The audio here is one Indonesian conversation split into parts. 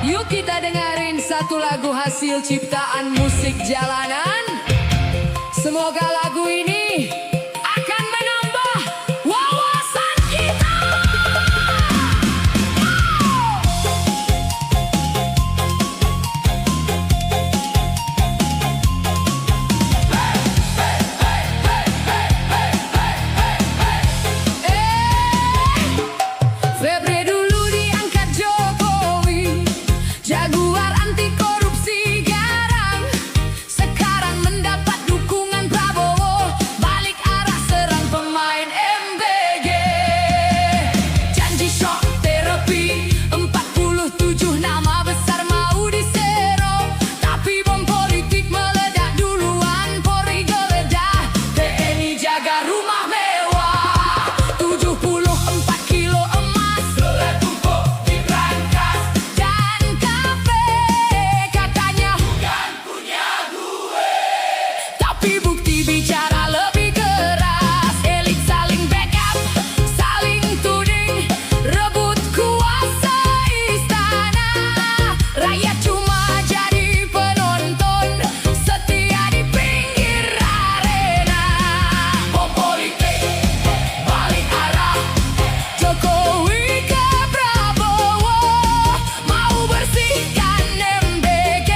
Yuk kita dengerin satu lagu hasil ciptaan musik jalanan. Semoga lagu ini akan menambah wawasan kita. Febri dulu diangkat Jokowi, jaguar anti korupsi garang. Sekarang mendapat dukungan Prabowo, balik arah serang pemain MBG. Janji shock terapi 47 nama besar mau disero, tapi bom politik meledak duluan. Polri geledah, TNI jaga rumah mewah. 74 kilo emas tumpuk di brankas, dan kafe katanya bukan punya gue. Tapi bukti bicara lebih keras. Elit saling backup, saling tuding, rebut kuasa istana. Rakyat cuma jadi penonton, setia di pinggir arena. Bom politik balik arah, Jokowi ke Prabowo, mau bersihkan MBG,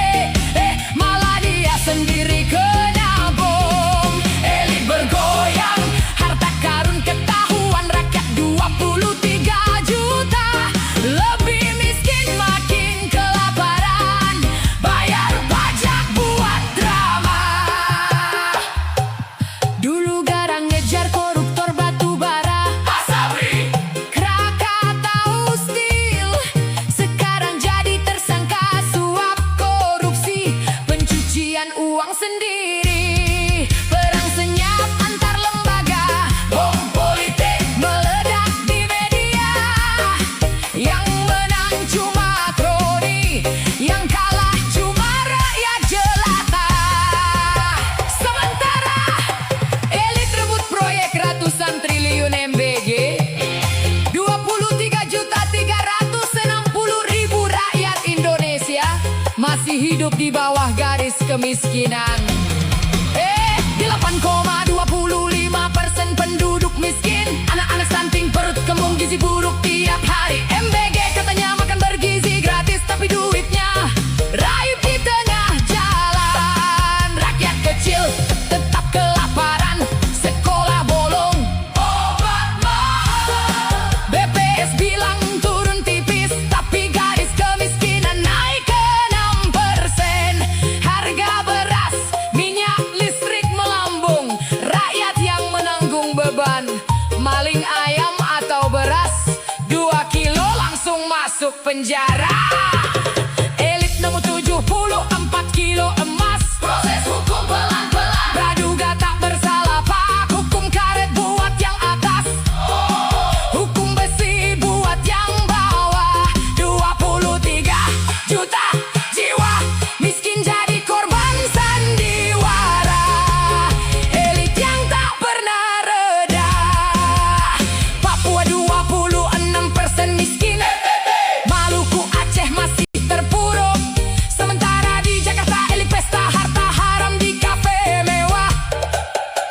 malah dia sendiri kena bom. Elit bergoyang, harta karun ketahuan, rakyat 23 juta lebih miskin, makin kelaparan, bayar pajak buat drama. Dulu garang ngejar koruptor batu bara, Asabri, Krakatau Steel. Sekarang jadi tersangka suap korupsi, pencucian uang sendiri. Perang senyap antar lembaga, bom politik meledak di media. Yang menang cuma kroni, yang kalah cuma rakyat jelata. Sementara elit rebut proyek ratusan triliun MBG, 23.360.000 rakyat Indonesia masih hidup di bawah garis kemiskinan. 8,25% penduduk miskin, anak-anak stunting, perut kembung, gizi buruk tiap hari. MBG katanya makan bergizi gratis, tapi duitnya raib di tengah jalan. Rakyat kecil tetap kelaparan, sekolah bolong, obat mahal. BPS bilang turun tipis, tapi garis kemiskinan naik ke 6%. Harga beras, minyak, listrik melambung, rakyat yang menanggung beban. Maling ayam atau beras 2 kilo langsung masuk penjara. Elit nemu 74 kilo emas, proses hukum pelan-pelan. Praduga tak bersalah pak, hukum karet buat yang atas, hukum besi buat yang bawah. 23 juta jiwa miskin jadi korban sandiwara. Elit yang tak pernah reda. Papua 26% miskin, Maluku Aceh masih terpuruk. Sementara di Jakarta elit pesta harta haram di kafe mewah.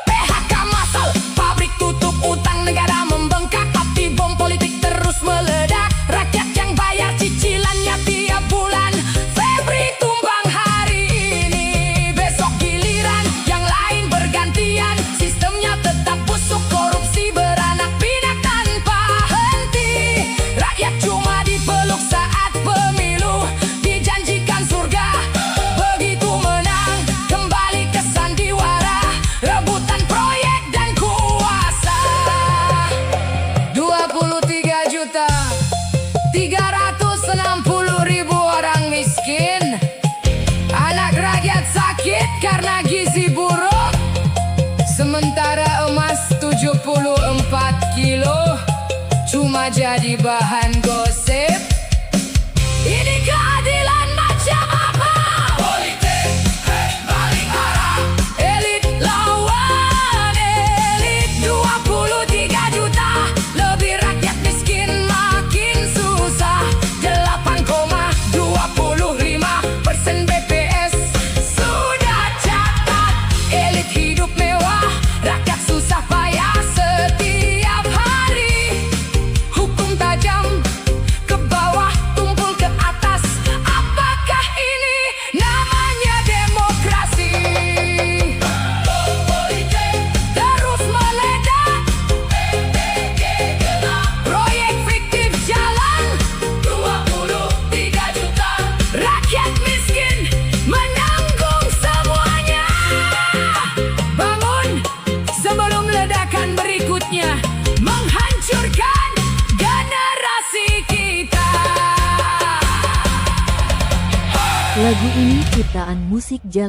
PHK massal, pabrik tutup, utang negara membengkak, tapi bom politik terus meledak. Rakyat yang bayar cicilannya tiap bulan. Febri tumbang hari ini, besok giliran yang lain bergantian. Sistemnya tetap busuk, korupsi beranak pinak tanpa henti. Rakyat cuma dipeluk saat pemilu, dijanjikan surga, begitu menang kembali ke sandiwara, rebutan proyek dan kuasa. 23 juta 360.000 orang miskin, anak rakyat sakit karena gizi buruk. Sementara emas 74 kilo cuma jadi bahan gosip. Ini keadilan macam apa? Politik balik arah, elit lawan elit. 23 juta lebih rakyat miskin makin susah. 8,25 Lagu ini ciptaan musik Jalan